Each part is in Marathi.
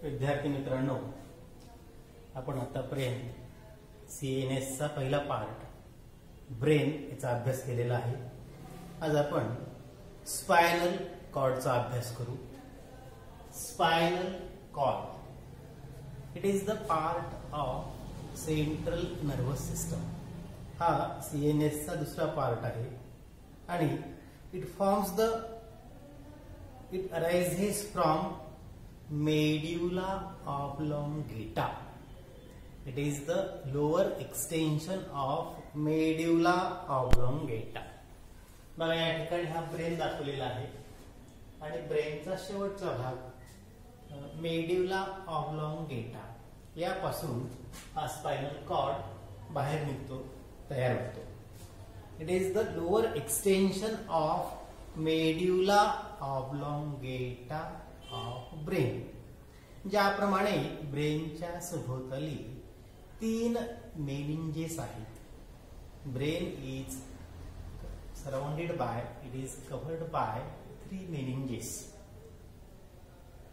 विद्यार्थी मित्रांनो, आपण आतापर्यंत सीएनएसचा पहिला पार्ट ब्रेन याचा अभ्यास केलेला आहे. आज आपण स्पायनल कॉर्डचा अभ्यास करू. Spinal cord it is the part of central nervous system. हा सीएनएसचा दुसरा पार्ट आहे आणि it arises from medulla oblongata. It is the lower extension of medulla oblongata. बघा या ठिकाणी हा ब्रेन दाखवलेला आहे आणि ब्रेनचा शेवटचा भाग मेड्युला ऑब्लॉंगेटा यापासून हा स्पायनल कॉर्ड बाहेर निघतो, तयार होतो. It is the lower extension of medulla oblongata of brain. ज्याप्रमाणे ब्रेनच्या सभोवताली 3 मेनिंजेस आहेत. Brain is surrounded by, it is covered by 3 meninges.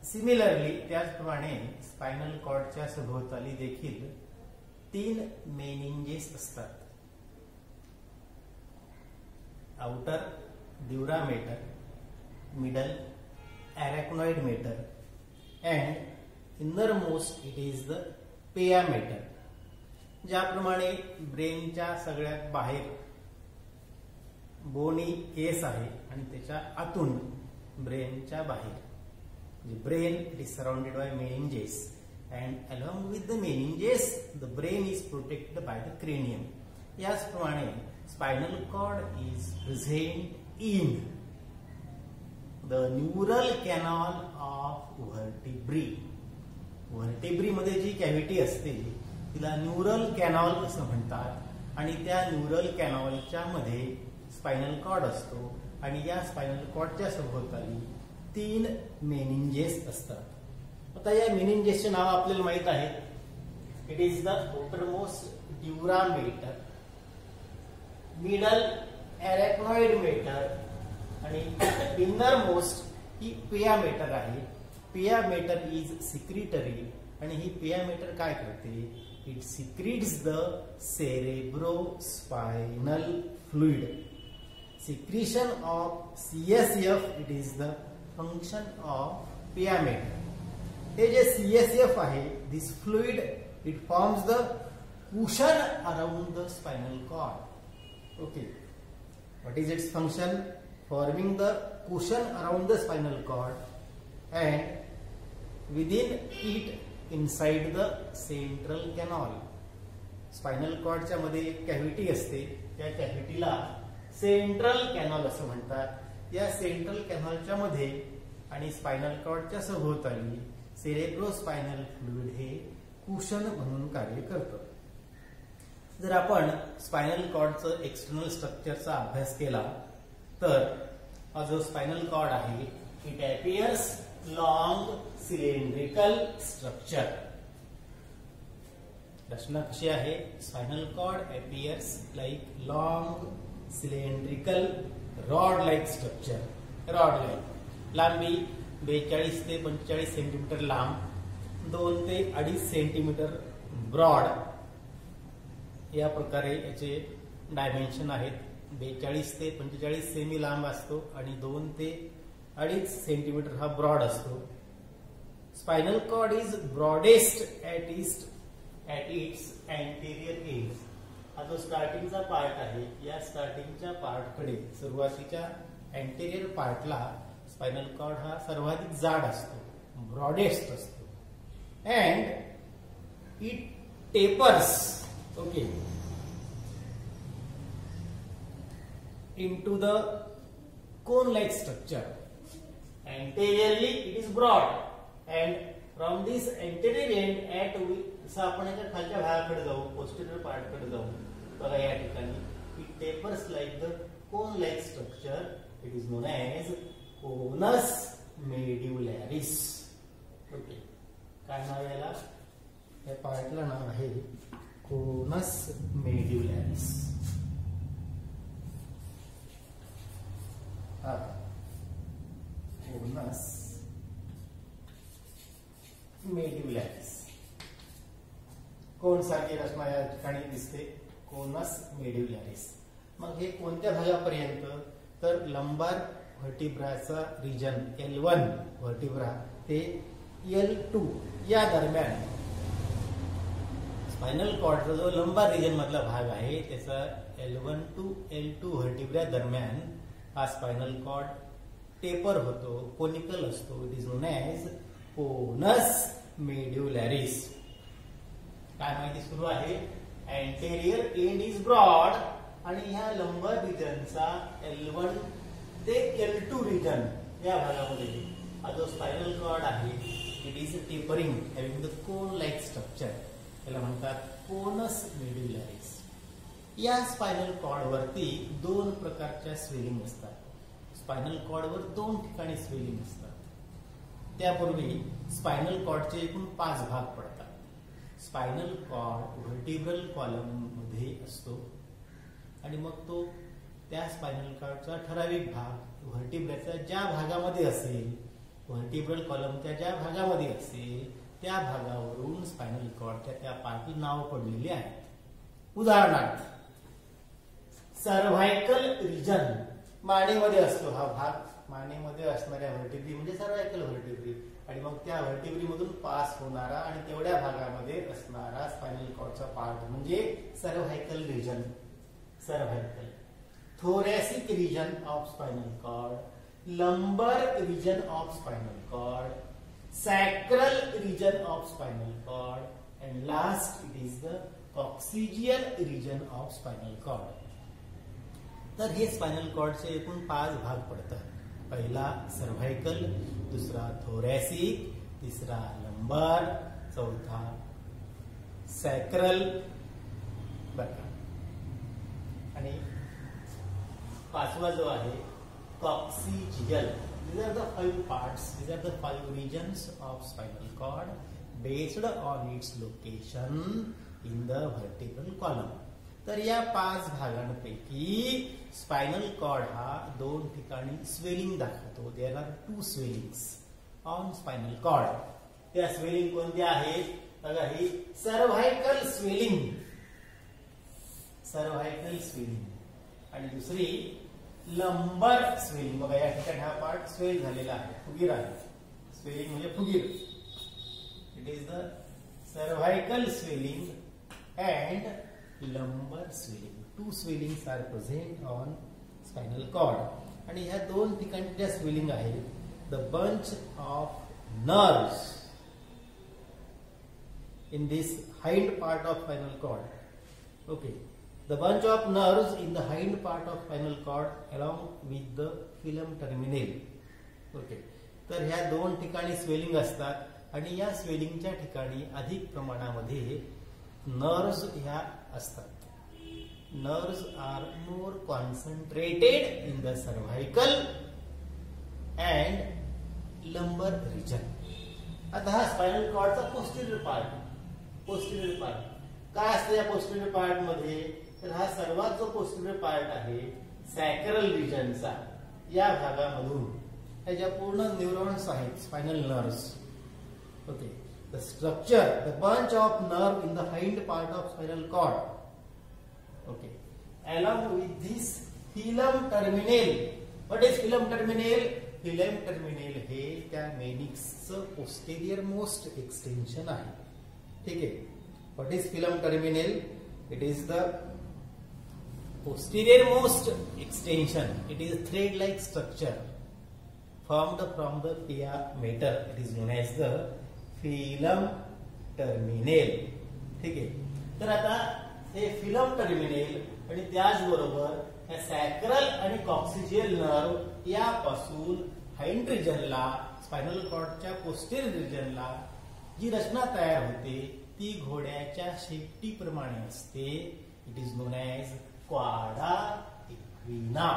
Similarly त्याचप्रमाणे स्पायनल कॉर्डच्या सभोवताली देखील 3 मेनिंजेस असतात. Outer dura mater, middle arachnoid matter and innermost it is the pia mater. ज्याप्रमाणे ब्रेनच्या सगळ्यात बाहेर बोनी केस आहे आणि त्याच्या आतून ब्रेनच्या बाहेर brain it is surrounded bye meninges and along with the meninges the brain is protected by the cranium. याचप्रमाणे spinal cord is present in the neural canal of vertebrae. वर्टेब्री मध्ये जी कॅव्हिटी असते तिला न्यूरल कॅनॉल असं म्हणतात आणि त्या न्यूरल कॅनॉलच्या मध्ये स्पायनल कॉर्ड असतो आणि या स्पायनल कॉर्डच्या सभोवताली 3 मेनिंजेस असतात. आता या मेनिंजेसचे नाव आपल्याला माहित आहे. It is the outermost dura mater, middle arachnoid mater आणि इनर मोस्ट ही पिया मेटर आहे. पिया मेटर इज सिक्रिटरी आणि ही पिया मेटर काय करते? It secretes the cerebrospinal fluid. Secretion of CSF it is the function of pia mater. हे जे सीएसएफ आहे, this fluid it forms the cushion around the spinal cord. Okay, what is its function? Forming the cushion around the spinal cord and within it inside the central canal. Spinal कॉर्डच्या मध्ये एक कॅव्हिटी असते, त्या कॅव्हिटीला सेंट्रल कॅनॉल असं म्हणतात. या सेंट्रल कॅनॉलच्या मध्ये आणि स्पायनल कॉर्डच्या सभोवताली सेरेब्रो स्पायनल फ्लुइड हे कुशन म्हणून कार्य करतं. जर आपण स्पायनल कॉर्डचं एक्सटर्नल स्ट्रक्चरचा अभ्यास केला तर हा जो स्पायनल कॉर्ड आहे it appears long cylindrical structure. रचना कशी आहे? Spinal cord appears like long cylindrical rod like structure. Rod like लांबी 42 ते 45 सेंटीमीटर लांब, 2 ते 2.5 सेंटीमीटर ब्रॉड या प्रकारे याचे डायमेन्शन आहेत. 42 ते 45 सेमी लांब असतो आणि 2 ते 2.5 सेंटीमीटर हा ब्रॉड असतो. Spinal cord is broadest at its anterior edge. हा जो स्टार्टिंगचा पार्ट आहे, या स्टार्टिंगच्या पार्टकडे सुरुवातीच्या अँटेरियर पार्टला स्पायनल कॉर्ड हा सर्वाधिक जाड असतो, ब्रॉडेस्ट असतो. And it tapers okay into the cone-like structure. Anteriorly it is broad and from this anterior end at जसं आपण याच्या खालच्या भागाकडे जाऊ, posterior part कडे जाऊ, बघा या ठिकाणी it tapers like the cone-like structure. It is known as conus medullaris. Okay, काय नाव याला? या पार्टला नाव आहे conus medullaris. conus कोन सारखी रचना या ठिकाणी दिसते, कोनस मेड्युलॅरिस. मग हे कोणत्या भागापर्यंत, तर लंबार व्हर्टिब्राचा रिजन L1 व्हर्टिब्रा ते L2 या दरम्यान स्पायनल कॉर्डचा जो लंबार रिजन मधला भाग आहे त्याचा L1 to L2 व्हर्टिब्रा दरम्यान हा स्पायनल कॉर्ड टेपर होतो, कोनिकल असतो. It is known as conus medullaris. काय माहिती सुरू आहे, अँटेरियर एंड इज ब्रॉड आणि ह्या लंबर रिजनचा L1 ते L2 रिजन या भागामध्ये हा जो स्पायनल कॉर्ड आहे it is tapering having the cone like structure, त्याला म्हणतात कोनस मेड्युलॅरिस. या स्पायनल कॉर्ड वरती दोन प्रकारच्या स्वेलिंग असतात. स्पायनल कॉर्डवर दोन ठिकाणी स्वेलिंग असतात. त्यापूर्वी स्पायनल कॉर्डचे एकूण 5 भाग पडतात. स्पायनल कॉर्ड व्हर्टिब्रल कॉलम मध्ये असतो आणि मग तो त्या स्पायनल कॉर्डचा ठराविक भाग व्हर्टिब्राच्या ज्या भागामध्ये असेल, व्हर्टिब्रल कॉलमच्या ज्या भागामध्ये असेल त्या भागावरून स्पायनल कॉर्डच्या त्या पार्टला नाव पडलेली आहेत. उदाहरणार्थ सर्व्हायकल रिजन मानेमध्ये असतो हा भाग. मानेमध्ये असणाऱ्या व्हर्टिब्री म्हणजे सर्व्हायकल व्हर्टिब्री आणि मग त्या व्हर्टिब्री मधून पास होणारा आणि तेवढ्या भागामध्ये असणारा स्पायनल कॉर्डचा पार्ट म्हणजे cervical region. Cervical. thoracic region of spinal cord, lumbar region of spinal cord, sacral region of spinal cord, and last it is the coccygeal region of spinal cord. तर हे स्पायनल कॉर्डचे एकूण 5 भाग पडतात. पहिला सर्व्हायकल, दुसरा थोरॅसिक, तिसरा लंबार, चौथा सॅक्रल आणि पाचवा जो आहे coccygeal. These are the 5 parts. These are the 5 regions of spinal cord based on its location in the vertebral column. तर या 5 भागांपैकी स्पायनल कॉर्ड हा 2 ठिकाणी स्वेलिंग दाखवतो. There are 2 swellings on spinal cord. त्या स्वेलिंग कोणत्या आहेत बघा, ही सर्व्हायकल स्वेलिंग, सर्व्हायकल स्वेलिंग आणि दुसरी लंबर स्वेलिंग. बघा या ठिकाणी हा पार्ट स्वेल झालेला आहे, फुगीर आहे. स्वेलिंग म्हणजे फुगीर. It is the cervical swelling and lumbar swelling. 2 swellings are present on spinal cord. आणि ह्या 2 ठिकाणी ज्या स्वेलिंग आहेत, the bunch of nerves in this hind part of spinal cord. Okay, the bunch of nerves in the hind part of spinal cord along with the filum terminale. Okay, तर ह्या 2 ठिकाणी स्वेलिंग असतात आणि या स्वेलिंगच्या ठिकाणी अधिक प्रमाणामध्ये नर्व्स ह्या असतात. Nerves are more concentrated in the cervical and lumbar region. आता हा स्पायनल कॉर्डचा पोस्टिरियर पार्ट. पोस्टिरियर पार्ट काय असतं या पोस्टिरियर पार्ट मध्ये, तर हा सर्वात जो पोस्टिरियर पार्ट आहे सॅक्रल रिजनचा, या भागामधून ह्याच्या पूर्ण न्यूरॉन्स आहेत, spinal nerves. Okay, the structure, the bunch of nerve in the hind part of spinal cord. Okay, along with this filum terminale. What is filum terminale? Filum terminale हे त्या मेनिक्सचं posterior most extension आहे. ठीक आहे. What is filum terminale? It is the posterior most extension. It is thread-like structure formed from the pia mater. It is known as the filum terminale. ठीक आहे. तर आता हे फिलम टर्मिनेल आणि त्याचबरोबर या सॅक्रल आणि कॉक्सिजियल नर्व यापासून हाइंड रिजनला, स्पायनल कॉर्डच्या पोस्टेरियर रिजनला जी रचना तयार होते ती घोड्याच्या शेपटीप्रमाणे असते. It is known as cauda equina.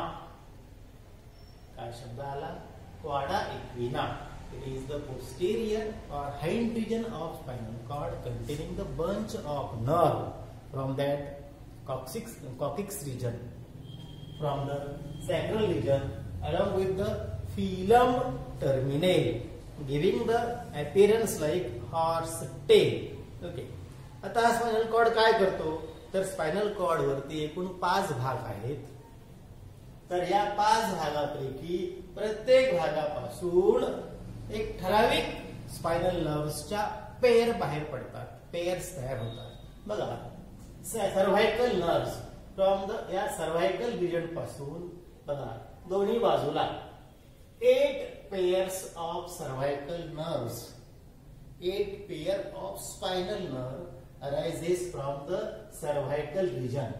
काय शब्द आला? Cauda equina. It is the posterior or hind region of spinal cord containing the bunch of nerve from that coccyx region, from the sacral region, along with the filum terminale, giving the appearance like horse tail. Okay. आता हा स्पायनल कॉर्ड काय करतो, तर स्पायनल कॉर्ड वरती एकूण 5 भाग आहेत. तर या 5 भागापैकी प्रत्येक भागापासून एक ठराविक स्पायनल नर्व्सच्या पेअर बाहेर पडतात, पेअर्स तयार होतात. बघा, सर्व्हायकल नर्व्स फ्रॉम द या सर्व्हायकल रिजन पासून बघा दोन्ही बाजूला 8 pairs of cervical nerves, 8 pair of spinal nerve arises from the cervical region.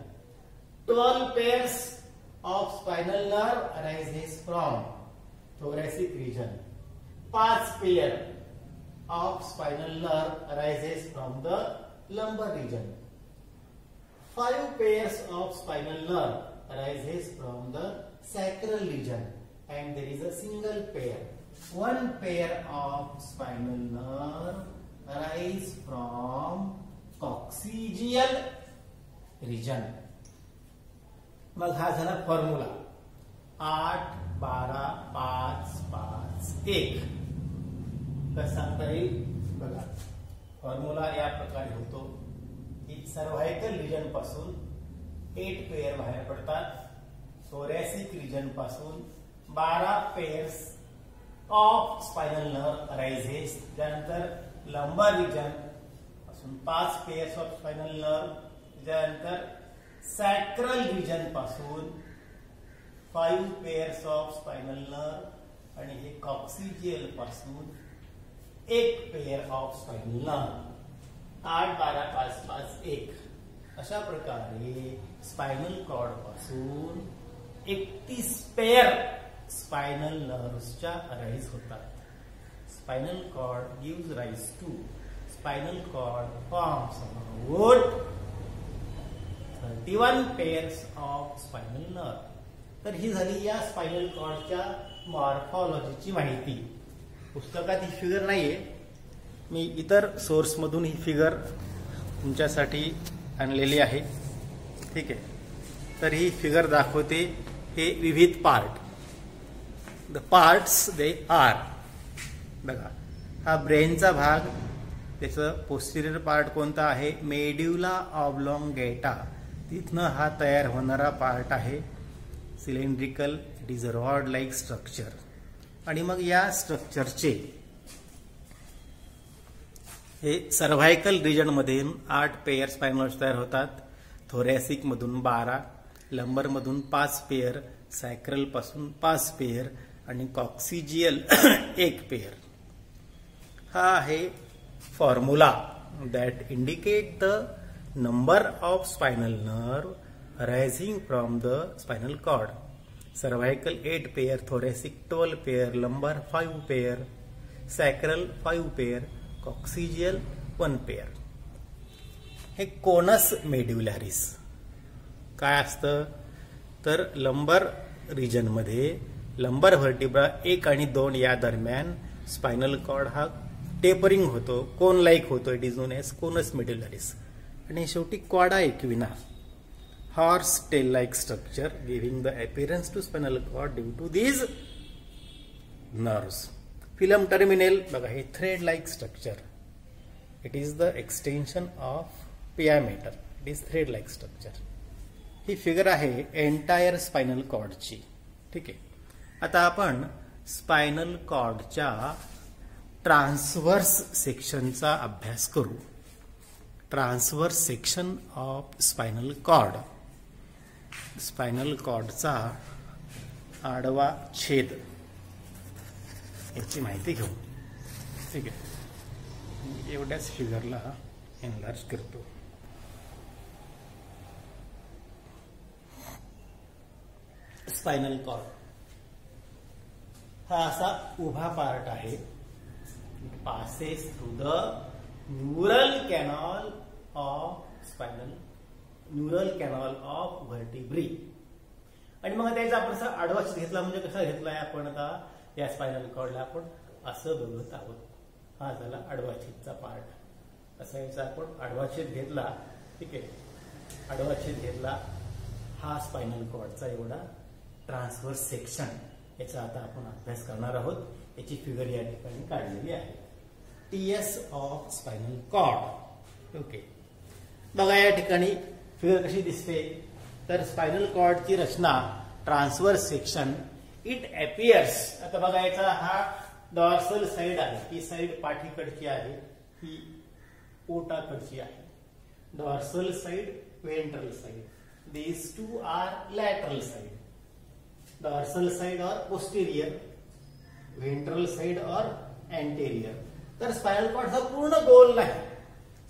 12 pairs of spinal nerve arises from thoracic region. 5 pair of spinal nerve arises from the lumbar region. 5 pairs of spinal nerve arises from the sacral region, and there is a single pair. 1 pair of spinal nerve arises from coccygeal region. मग हा झाला फॉर्म्युला 8, 12, 5, 5, 1. कसं सांगता येईल बघा. फॉर्म्युला या प्रकारे होतो की सर्व्हायकल रिजन पासून 8 पेयर बाहेर पडतात, थोरॅसिक रिजन पासून 12 pairs of spinal nerve arises, त्यानंतर लंबर रिजन पासून 5 पेयर्स ऑफ स्पायनल नर्व, त्यानंतर सॅक्रल रिजन पासून 5 पेयर्स ऑफ स्पायनल नर्व, आणि हे कॉक्सिजियल पासून 1 पेयर ऑफ स्पायनल नर्व. 8, 12, 5, 5, 1 अशा प्रकारे स्पायनल कॉर्ड पासून 31 पेयर स्पायनल नर्व्सच्या अराइज होतात. Spinal cord gives rise to spinal cord forms about 31 pairs of spinal nerve. तर ही झाली या स्पायनल कॉर्डच्या मॉर्फॉलॉजीची माहिती. पुस्तकात ही फिगर नाहीये, मी इतर सोर्स मधून ही फिगर तुमच्यासाठी आणलेली आहे. ठीक आहे, तर ही फिगर दाखवते हे विविध part. The parts they are, बघा हा ब्रेनचा भाग, त्याचं पोस्टिरियर पार्ट कोणता आहे, मेड्युला ऑब्लॉंगेटा, तिथनं हा तयार होणारा पार्ट आहे. Cylindrical, it is a rod like structure. आणि मग या स्ट्रक्चरचे हे सर्व्हायकल रिजन मध्ये 8 पेयर स्पायनल्स तयार होतात, थोरॅसिक मधून 12, लंबर मधून 5 पेयर, सॅक्रल पासून 5 पेयर, आणि कॉक्सिजियल 1 पेयर. हा आहे formula that indicate the number of spinal nerve arising from the spinal cord. Cervical 8 pair, thoracic 12 pair, lumbar 5 pair, sacral 5 pair, coccygeal 1 pair. हे कोनस मेड्युलॅरिस काय असतं, तर लंबर रिजन मध्ये लंबर व्हर्टिब्रा 1 आणि 2 या दरम्यान स्पायनल कॉर्ड हा टेपरिंग होतो, कोन लाईक होतो. It is known as conus medullaris. आणि शेवटी cauda equina, horse tail like structure giving the appearance to spinal cord due to these nerves. Filum terminale, बघा हे thread like structure, it is the extension of pia mater, it is thread like structure. ही फिगर आहे एंटायर स्पायनल कॉर्डची. ठीक आहे, आता आपण स्पायनल कॉर्डच्या ट्रान्सव्हर्स सेक्शनचा अभ्यास करू. Transverse section of spinal cord, spinal कॉर्डचा आडवा छेद याची माहिती घेऊ. ठीक आहे, एवढ्याच फिगरला एनलार्ज करतो. स्पायनल कॉर्ड हा असा उभा पार्ट आहे. It passes through the neural canal of spinal, neural canal of vertebrae. आणि मग त्याचा आपण असा आडवा छेद घेतला, म्हणजे कसा घेतलाय आपण आता या स्पायनल कॉर्डला आपण असं बघत आहोत. हा झाला आडवा छेदचा पार्ट. असा याचा आपण आडवा छेद घेतला. ठीक आहे, आडवा छेद घेतला. हा स्पायनल कॉर्डचा एवढा ट्रान्सव्हर्स सेक्शन, याचा आता आपण अभ्यास करणार आहोत. याची फिगर या ठिकाणी काढलेली आहे. TS of spinal cord. Okay, बघा या ठिकाणी फिगर कशी दिसते तर स्पायनल कॉर्डची रचना ट्रान्सवर्स सेक्शन इट अपियर्स. आता बघायचा हा डॉर्सल साइड आहे, ही साइड पाठीकडची आहे, ही पोटाकडची आहे. Dorsal side, ventral side, these two are lateral side. Dorsal side or posterior, ventral side or anterior. तर स्पायनल कॉर्ड हा पूर्ण गोल नाही,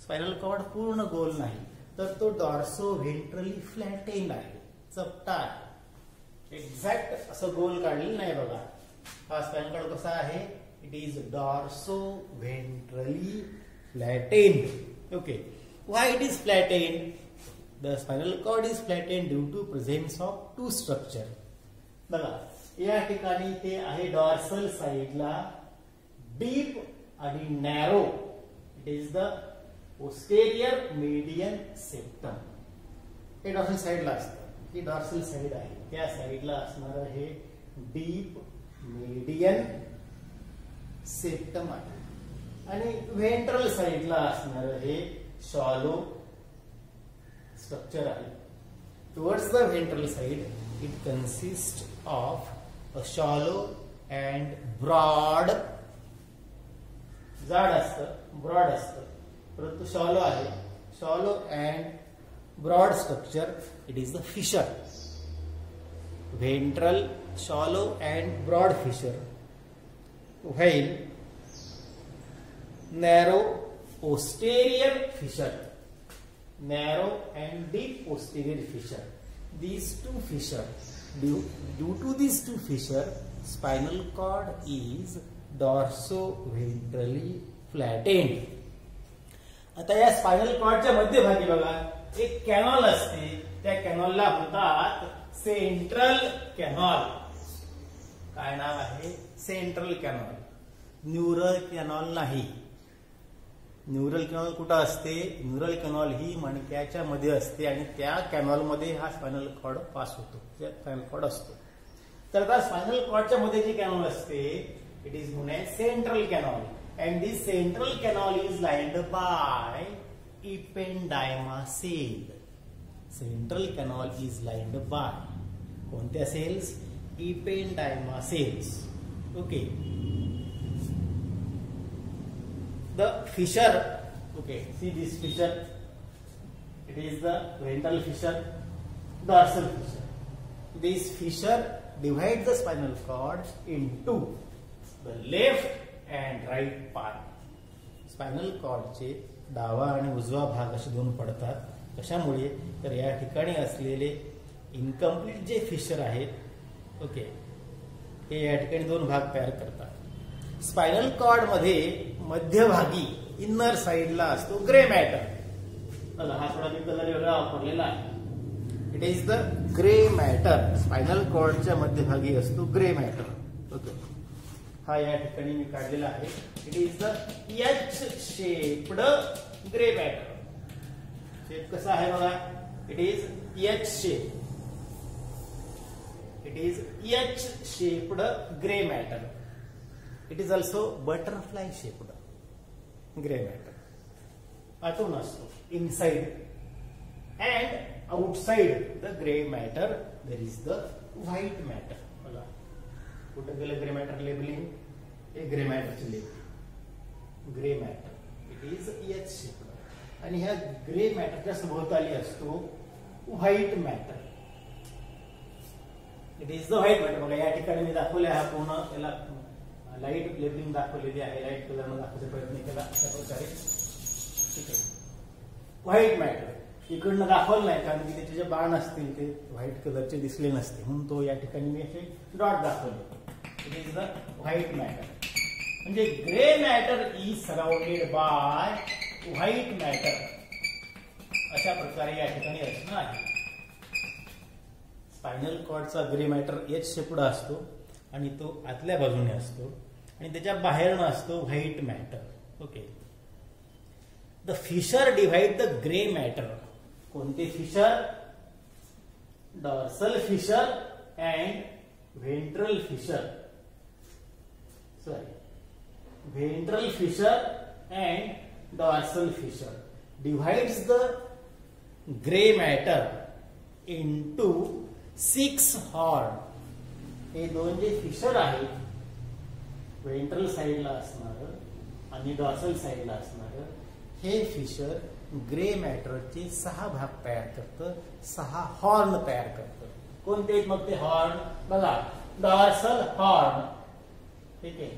स्पायनल कॉर्ड पूर्ण गोल नाही, तर तो डॉर्सो व्हेंट्रली फ्लॅटेन आहे, चपटा आहे. एक्झॅक्ट असं गोल काढलेलं नाही बघा. हा स्पायनल कॉर्ड कसा आहे, it is dorso ventrally flatten. Okay, why it is flatten? The spinal cord is flattened due to presence of two structure. बघा या ठिकाणी ते आहे डॉर्सल साइडला डीप आणि narrow. It is the posterior median septum. हे डॉर्सल साइडला असतं, ही डॉर्सल साइड आहे, त्या साइडला असणार हे डीप मीडियन सेप्टम आहे. आणि व्हेंट्रल साइडला असणार हे शॉलो structure आहे. Towards the ventral side, it consists of a shallow and broad, जाड असतं, ब्रॉड असतं, परंतु शॉलो आहे, shallow and broad structure. It is the fissure. Ventral, shallow and broad fissure, while narrow posterior fissure, narrow and deep posterior fissure. These two fissure, due to these two fissure, spinal cord is dorso-ventrally flattened. आता या स्पायनल कॉर्डच्या मध्यभागी बघा एक कॅनॉल असते, त्या कॅनॉलला म्हणतात सेंट्रल कॅनॉल. काय नाव आहे? Central canal. न्यूरल कॅनॉल नाही. न्यूरल कॅनॉल कुठं असते? न्यूरल कॅनॉल ही मणक्याच्या मध्ये असते आणि त्या कॅनॉल मध्ये हा स्पायनल कॉर्ड पास होतो, स्पायनल कॉर्ड असतो. तर आता स्पायनल कॉर्डच्या मध्ये जी कॅनॉल असते it is known as central canal. And this central canal is lined by ependyma cell. Central canal is lined by कोणत्या cells? Ependyma cells. Okay. The fissure, okay, see this fissure, it is the ventral fissure, dorsal fissure. This fissure divides the spinal cord into the left and right part. Spinal cord चे डावा आणि उजवा भाग असे दोन पडतात. कशामुळे? तर या ठिकाणी असलेले इनकम्प्लीट जे फिशर आहेत, ओके, हे या ठिकाणी दोन भाग तयार करतात. स्पायनल कॉर्ड मध्ये मध्यभागी इनर साइडला असतो ग्रे मॅटर. हा थोडा मी कलर वेगळा वापरलेला आहे. It is the grey matter. स्पायनल कॉर्डच्या मध्यभागी असतो ग्रे मॅटर. ओके, हा या ठिकाणी मी काढलेला आहे. It is the H shaped grey matter. Shape कसा आहे बघा, it is H shape. It is H shaped grey matter. It is also butterfly shaped gray matter. आतून असतो inside and outside the gray matter there is the white matter. बघा कुठे गेलं ग्रे मॅटर लेबलिंग? हे ग्रे मॅटरचे labelling. Grey matter it is H shaped आणि ह्या ग्रे मॅटरच्या सभोवताली असतो white matter. It is the white matter. बघा या ठिकाणी मी दाखवले हा पूर्ण याला लाईट लेबलिंग दाखवलेली आहे, लाईट कलर दाखवण्याचा प्रयत्न केला अशा प्रकारे. ठीक आहे, व्हाईट मॅटर इकडनं दाखवलं नाही कारण की त्याचे जे बाण असतील ते व्हाईट कलरचे दिसले नसते, म्हणून तो या ठिकाणी मी असे डॉट दाखवले. It is the white matter. म्हणजे grey matter is surrounded by white matter. अशा प्रकारे या ठिकाणी रचना आहे. स्पायनल कॉर्डचा ग्रे मॅटर एच शेप्ड असतो आणि तो आतल्या बाजूने असतो आणि त्याच्या बाहेरनं असतो white matter. Okay. The fissure divide the grey matter. कोणते fissure? Dorsal fissure and ventral fissure. Sorry, ventral fissure and dorsal fissure divides the grey matter into 6 horn. हे दोन जे फिशर आहेत वेंट्रल साइडला असणार आणि डॉर्सल साइडला असणार, हे फिशर ग्रे मॅटरचे 6 भाग तयार करतं, 6 हॉर्न तयार करतं. कोणते आहेत मग ते हॉर्न? बघा, डॉर्सल हॉर्न, ठीक आहे,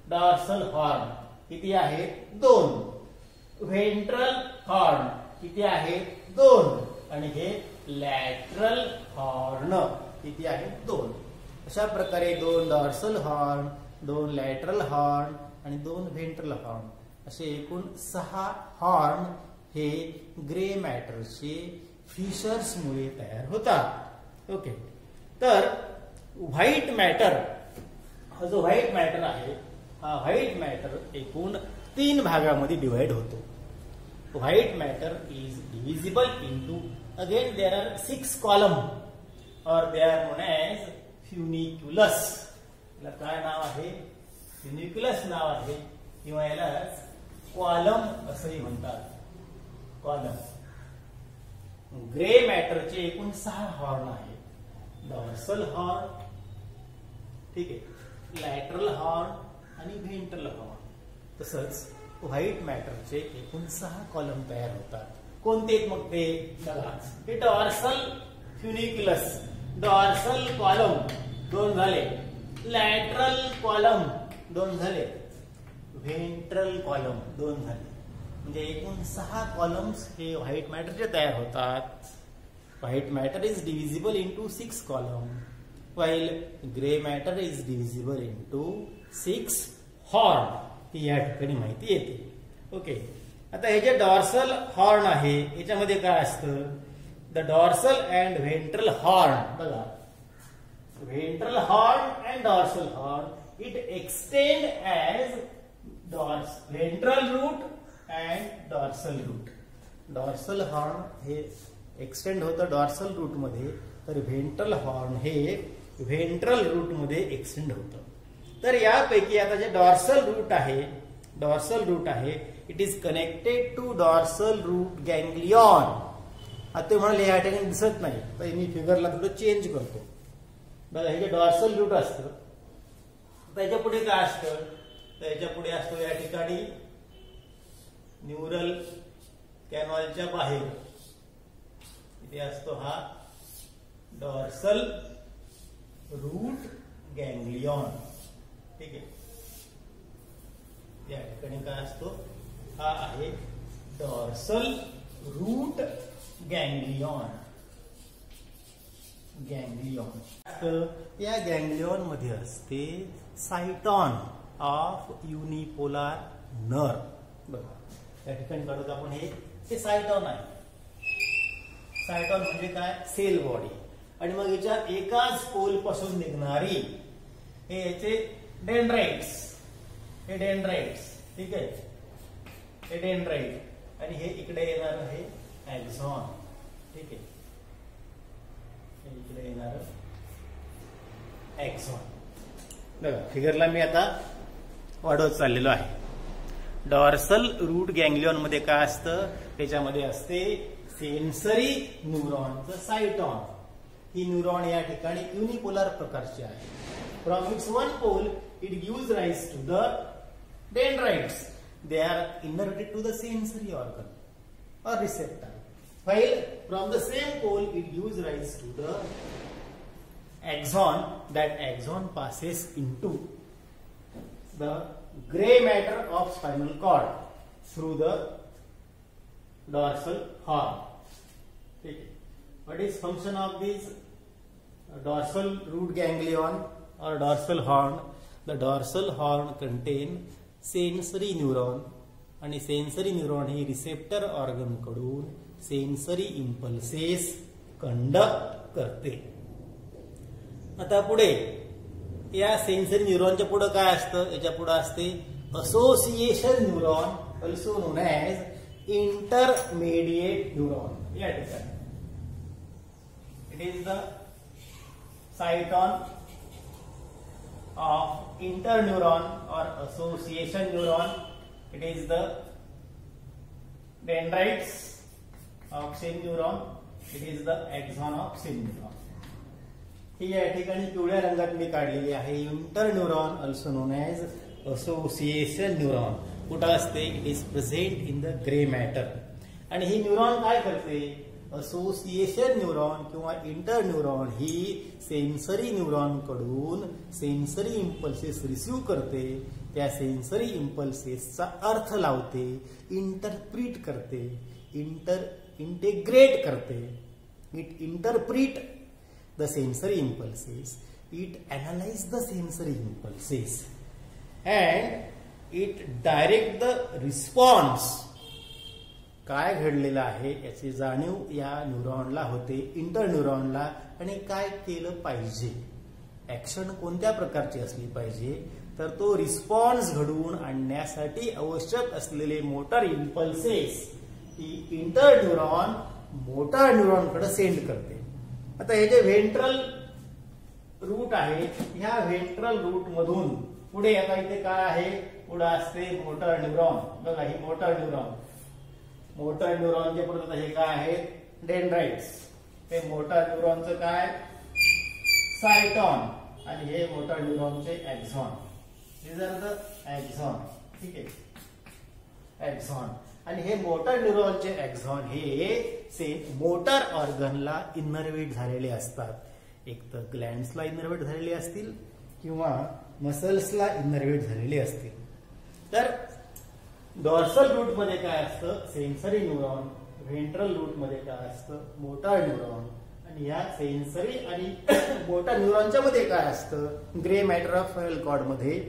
डॉर्सल हॉर्न किती आहेत? 2. व्हेंट्रल हॉर्न किती आहेत? 2. आणि हे लॅटरल हॉर्न किती आहेत? 2. अशा प्रकारे 2 डॉर्सल हॉर्न, 2 लॅटरल हॉर्न आणि 2 व्हेंट्रल हॉर्न असे एकूण 6 हॉर्न हे ग्रे मॅटरचे फिशर्स मुळे तयार होतात. ओके, तर व्हाईट मॅटर, हा जो व्हाईट मॅटर आहे, हा व्हाईट मॅटर एकूण 3 भागामध्ये डिवाइड होतो. White matter is divisible into, again there are 6 column और दे आर नोन एज फ्युनिक्युलस. याला काय नाव आहे? फ्युनिक्युलस नाव आहे, किंवा याला कॉलम असंही म्हणतात, कॉलम. ग्रे मॅटरचे एकूण 6 हॉर्न आहेत. डॉर्सल हॉर्न, ठीक आहे, लॅटरल हॉर्न आणि व्हेंट्रल हॉर्न. तसंच व्हाईट मॅटरचे एकूण 6 कॉलम तयार होतात. कोणते मग ते? बघा, हे डॉर्सल फ्युनिक्युलस, डॉर्सल कॉलम 2 झाले, लॅटरल कॉलम 2 झाले, व्हेंट्रल कॉलम 2 झाले. म्हणजे एकूण 6 कॉलम्स हे व्हाईट मॅटरचे तयार होतात. White matter is divisible into 6 column, while gray matter is divisible into 6 horn. ही या ठिकाणी माहिती येते. ओके, आता हे जे डॉर्सल हॉर्न आहे याच्यामध्ये काय असतं? The dorsal and ventral horn. बघा, ventral horn and dorsal horn it extend as ventral root and dorsal root. Dorsal horn हे एक्सटेंड होतं डॉर्सल रूट मध्ये, तर व्हेंट्रल हॉर्न हे व्हेंट्रल रूट मध्ये एक्सटेंड होतं. तर यापैकी आता जे डॉर्सल रूट आहे, डॉर्सल रूट आहे, it is connected to dorsal root ganglion. आता ते म्हणाले या ठिकाणी दिसत नाही, तर मी फिगरला थोडं चेंज करतो. बघा, हे जे डॉर्सल रूट असतं त्याच्या पुढे काय असतं? त्याच्या पुढे असतो या ठिकाणी न्यूरल कॅनॉलच्या बाहेर इथे असतो हा डॉर्सल रूट गॅंग्लियॉन. ठीक आहे, या ठिकाणी काय असतो? हा आहे डॉर्सल रूट गॅंग्लियॉन. गॅंग्लियॉन, या गॅंग्लियॉन मध्ये असते सायटॉन ऑफ युनिपोलार नर्व. बघा, या ठिकाणी काढतो आपण, हे सायटॉन आहे. सायटॉन म्हणजे काय? Cell body. आणि मग याच्या एकाच पोल पासून निघणारी हे याचे डेंड्राइट्स, हे डेंड्राइट्स, ठीक आहे, हे डेंड्राइट. आणि हे इकडे येणार आहे ॲक्झॉन. ठीक आहे, हे इकडे येणार ॲक्झॉन. बघा, फिगरला मी आता वाढवत चाललेलो आहे. डॉर्सल रूट गॅंग्लियॉन मध्ये काय असतं? त्याच्यामध्ये असते सेन्सरी न्यूरॉनचं सायटॉन. ही न्यूरॉन या ठिकाणी युनिपोलर प्रकारची आहे. From its one pole it gives rise to the dendrites. They are innervated to the sensory organ or receptor, while from the same pole it gives rise to the axon. That axon passes into the gray matter of spinal cord through the dorsal horn. Okay. What is function of this dorsal root ganglion or dorsal horn? The dorsal horn contain sensory neuron, आणि सेन्सरी न्यूरॉन ही रिसेप्टर ऑर्गन कडून सेन्सरी इम्पल्सेस कंडक्ट करते. आता पुढे या सेन्सरी न्यूरॉनच्या पुढे काय असतं? याच्या पुढे असते association neuron, also known as intermediate neuron. या ठिकाणी it is the cyton of interneuron और association neuron. It is the dendrites of same neuron. It is the axon of same neuron. ही या ठिकाणी पिवळ्या रंगात मी काढलेली आहे. Inter neuron also known as association neuron. कुठं असते? It is present in the grey matter. आणि ही न्यूरॉन काय करते? असोसिएशन न्यूरॉन किंवा इंटर न्यूरॉन ही सेन्सरी न्यूरॉन कडून सेन्सरी इम्पल्सेस रिसीव्ह करते. त्या सेन्सरी इम्पल्सेसचा अर्थ लावते, इंटरप्रिट करते, इंटिग्रेट करते. It interpret the sensory impulses, it analyse the sensory impulses and it direct the response. काय घडलेलं आहे याची जाणीव या न्यूरॉनला होते, इंटर न्यूरॉनला. आणि काय केलं पाहिजे, ऍक्शन कोणत्या प्रकारची असली पाहिजे, तर तो रिस्पॉन्स घडवून आणण्यासाठी आवश्यक असलेले मोटर इम्पल्सेस ही इंटर न्यूरॉन मोटर न्यूरॉन कडे सेंड करते. आता हे जे व्हेंट्रल रूट आहे, ह्या व्हेंट्रल रूट मधून पुढे आता इथे काय आहे, पुढे असते मोटर न्यूरॉन. बघा ही मोटर न्यूरॉन. मोटर न्यूरॉनचे परत हे काय आहेत? डेंड्राइट्स. हे मोटर न्यूरॉनचं काय? सायटॉन. आणि हे मोटर न्यूरॉनचे एक्झॉन. हे जर एक्झॉन. ठीक आहे, एक्झॉन. आणि हे मोटर न्यूरॉनचे एक्झॉन हे मोटर ऑर्गनला इनर्वेट झालेले असतात. एक तर ग्लँड्सला इनर्वेट झालेले असतील किंवा मसल्सला इनर्वेट झालेले असतील. तर डॉर्सल रूट मध्ये काय असतं? Sensory neuron. व्हेंट्रल रूट मध्ये काय असतं? Motor neuron. आणि या सेन्सरी आणि मोटर न्यूरॉनच्या मध्ये काय असतं? Grey matter of spinal cord मध्ये.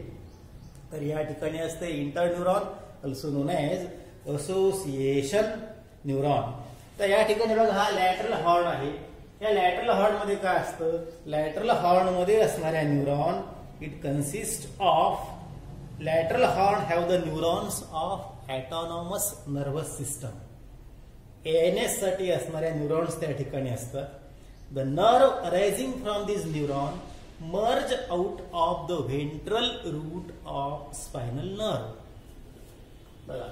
तर या ठिकाणी असते inter neuron also known as association neuron. तर या ठिकाणी बघा हा लॅटरल हॉर्न आहे. या लॅटरल हॉर्न मध्ये काय असतं? लॅटरल हॉर्न मध्ये असणाऱ्या neuron, it consist of lateral horn have the neurons of autonomous nervous system. ANS साठी असणाऱ्या न्यूरॉन्स त्या ठिकाणी असतात. The nerve arising from this neuron merge out of the ventral root of spinal nerve. बघा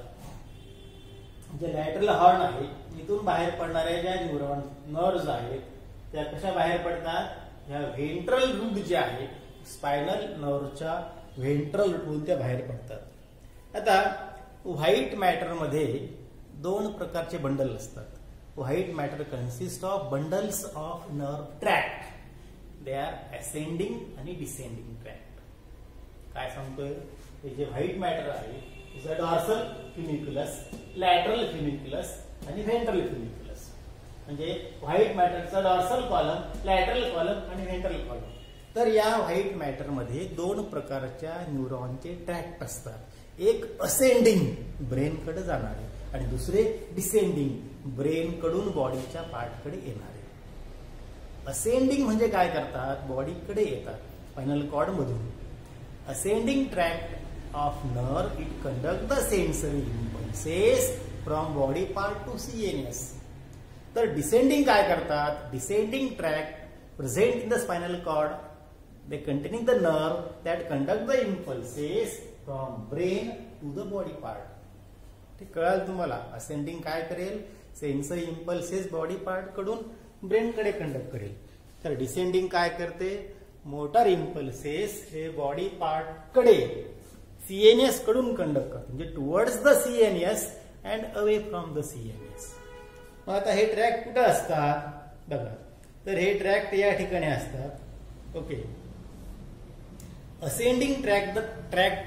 जे लॅटरल हॉर्न आहे इथून बाहेर पडणाऱ्या ज्या न्यूरॉन नर्व्स आहेत त्या कशा बाहेर पडतात? ह्या व्हेंट्रल रूट जे आहे स्पायनल नर्वच्या व्हेंट्रल रूटून त्या बाहेर पडतात. आता व्हाईट मॅटर मध्ये दोन प्रकारचे बंडल असतात. White matter consist of bundles of nerve tract. They are ascending आणि डिसेंडिंग ट्रॅक्ट. काय सांगतोय? हे जे व्हाईट मॅटर आहे is a dorsal funiculus, lateral funiculus आणि व्हेंट्रल फ्युनिक्युलस. म्हणजे व्हाईट मॅटरचा डॉर्सल कॉलम, लॅटरल कॉलम आणि व्हेंट्रल कॉलम. तर या व्हाईट मॅटर मध्ये दोन प्रकारच्या न्यूरॉनचे ट्रॅक्ट असतात. एक असेंडिंग ब्रेन कडे जाणारे आणि दुसरे डिसेंडिंग ब्रेन कडून बॉडीच्या पार्ट कडे येणारे. असेंडिंग म्हणजे काय करतात? बॉडीकडे येतात स्पायनल कॉर्ड मधून. Ascending tract of nerve it conduct the sensory impulses from body part to CNS. तर डिसेंडिंग काय करतात? Descending tract present in the spinal cord. They containing the nerve that conduct the impulses from brain to the body part. ते कळाल तुम्हाला. असेंडिंग काय करेल? सेन्सरी इम्पल्सेस बॉडी पार्ट कडून ब्रेन कडे कंडक्ट करेल. तर डिसेंडिंग काय करते? मोटर इम्पल्सेस हे बॉडी पार्ट कडे सीएनएस कडून कंडक्ट करते. म्हणजे towards the CNS and away from the CNS. मग आता हे ट्रॅक कुठे असतात? बघा तर हे ट्रॅक्ट या ठिकाणी असतात. Okay. Ascending tract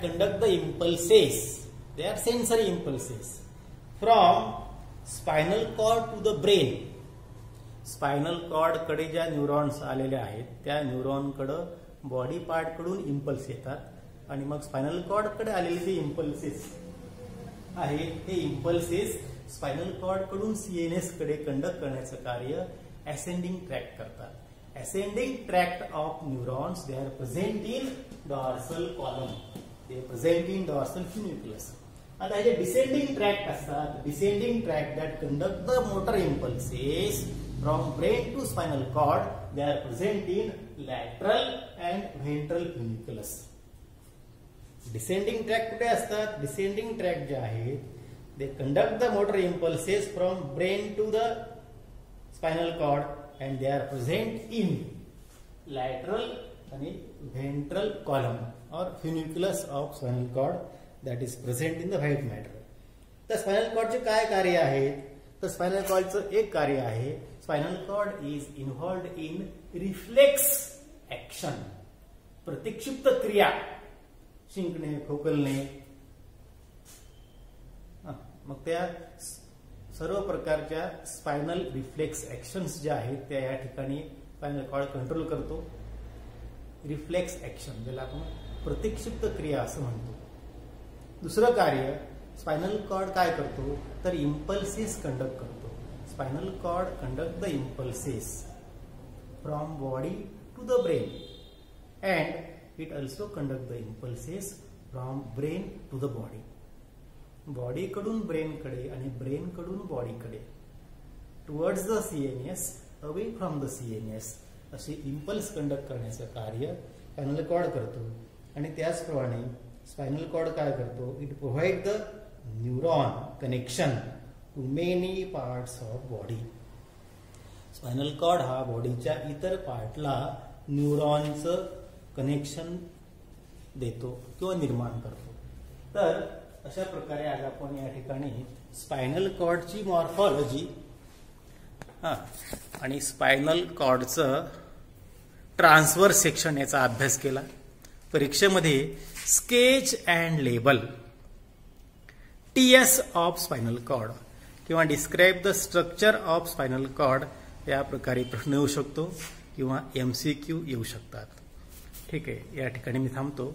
conduct the impulses. They are sensory impulses from spinal cord to the brain. Spinal cord कडे ज्या न्यूरॉन्स आलेले आहेत त्या न्यूरॉन कडे बॉडी पार्ट कडून इम्पल्स येतात आणि मग स्पायनल कॉर्ड कडे आलेले जे इम्पल्सेस आहेत हे इम्पल्सेस स्पायनल कॉर्ड कडून सीएनएस कडे कंडक्ट करण्याचं कार्य असेंडिंग ट्रॅक्ट करतात. Ascending tract of neurons, they are present in dorsal column. They are present in dorsal funiculus. आता हे descending tract असतात. Descending tract that conduct the motor impulses from brain to spinal cord. They are present in lateral and ventral funiculus. Descending tract कुठे असतात? Descending tract जे आहेत they conduct the motor impulses from brain to the spinal cord and they are present in lateral and ventral column or funiculus of spinal cord that is present in the white matter. तर स्पायनल कॉर्डचे काय कार्य आहेत? तर स्पायनल कॉर्डचं एक कार्य आहे, spinal cord is involved in reflex action, प्रतिक्षिप्त क्रिया, शिंकणे, खोकलणे, मग त्या सर्व प्रकारच्या स्पायनल रिफ्लेक्स ऍक्शन्स ज्या आहेत त्या या ठिकाणी स्पायनल कॉर्ड कंट्रोल करतो. रिफ्लेक्स ऍक्शन ज्याला आपण प्रतिक्षिप्त क्रिया असं म्हणतो. दुसरं कार्य स्पायनल कॉर्ड काय करतो तर इम्पल्सेस कंडक्ट करतो. Spinal cord conduct the impulses from body to the brain and it also conduct the impulses from brain to the body. बॉडीकडून ब्रेनकडे आणि ब्रेनकडून बॉडीकडे, towards the CNS, away from the CNS, असे इम्पल्स कंडक्ट करण्याचं कार्य स्पायनल कॉर्ड करतो. आणि त्याचप्रमाणे स्पायनल कॉर्ड काय करतो, it provide the neuron connection to many parts of body. Spinal cord हा बॉडीच्या इतर पार्टला न्यूरॉनचं कनेक्शन देतो किंवा निर्माण करतो. तर अशा प्रकारे आज आपण या ठिकाणी स्पायनल कॉर्डची मॉर्फॉलॉजी आणि स्पायनल कॉर्डचं ट्रान्सव्हर्स सेक्शन याचा अभ्यास केला. परीक्षेमध्ये sketch and label TS of spinal cord किंवा describe the structure of spinal cord या प्रकारे प्रश्न येऊ शकतो किंवा MCQ येऊ शकतात. ठीक आहे, या ठिकाणी मी थांबतो.